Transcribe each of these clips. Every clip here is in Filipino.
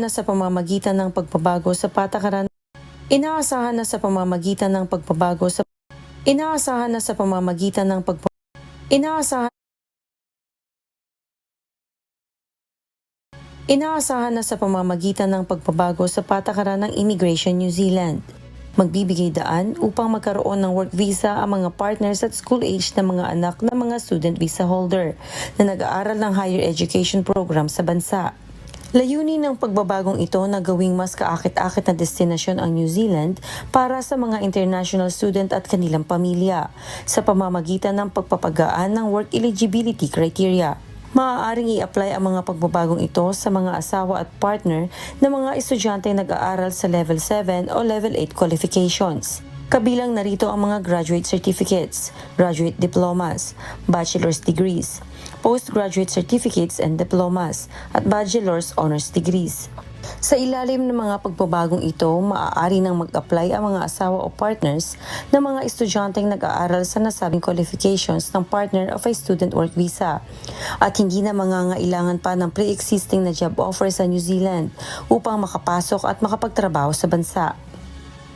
na sa pamamagitan ng pagbabago sa patakaran. Inaasahan na sa pamamagitan ng pagbabago sa Inaasahan na sa pamamagitan ng Inaasahan Inaasahan na sa pamamagitan ng pagbabago sa patakaran ng Immigration New Zealand. Magbibigay daan upang magkaroon ng work visa ang mga partners at school age na mga anak ng mga student visa holder na nag-aaral ng higher education program sa bansa. Layunin ng pagbabagong ito na gawing mas kaakit-akit na destinasyon ang New Zealand para sa mga international student at kanilang pamilya sa pamamagitan ng pagpapagaan ng work eligibility criteria. Maaaring i-apply ang mga pagbabagong ito sa mga asawa at partner ng mga estudyante nag-aaral sa Level 7 o Level 8 qualifications. Kabilang narito ang mga graduate certificates, graduate diplomas, bachelor's degrees, postgraduate certificates and diplomas, at bachelor's honors degrees. Sa ilalim ng mga pagbabagong ito, maaari nang mag-apply ang mga asawa o partners ng mga estudyanteng nag-aaral sa nasabing qualifications ng partner of a student work visa at hindi na mangangailangan pa ng pre-existing na job offer sa New Zealand upang makapasok at makapagtrabaho sa bansa.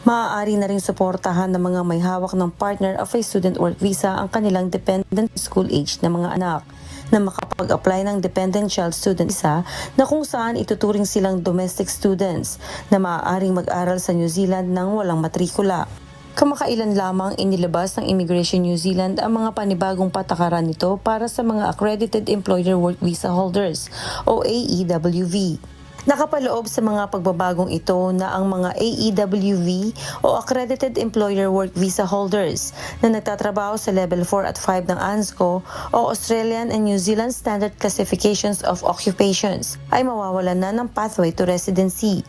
Maaari na rin suportahan ng mga may hawak ng partner of a student work visa ang kanilang dependent school age na mga anak na makapag-apply ng dependent child student visa na kung saan ituturing silang domestic students na maaaring mag-aral sa New Zealand nang walang matrikula. Kamakailan lamang inilabas ng Immigration New Zealand ang mga panibagong patakaran nito para sa mga Accredited Employer Work Visa Holders o AEWV. Nakapaloob sa mga pagbabagong ito na ang mga AEWV o Accredited Employer Work Visa Holders na nagtatrabaho sa Level 4 at 5 ng ANZCO o Australian and New Zealand Standard Classifications of Occupations ay mawawalan na ng pathway to residency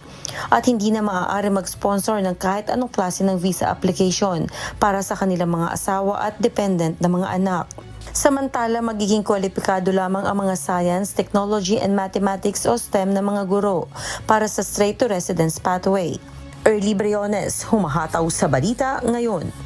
at hindi na maaari mag-sponsor ng kahit anong klase ng visa application para sa kanilang mga asawa at dependent na mga anak. Samantala, magiging kwalipikado lamang ang mga science, technology, and mathematics o STEM na mga guro para sa straight to residence pathway. Early Briones, humahataw sa balita ngayon.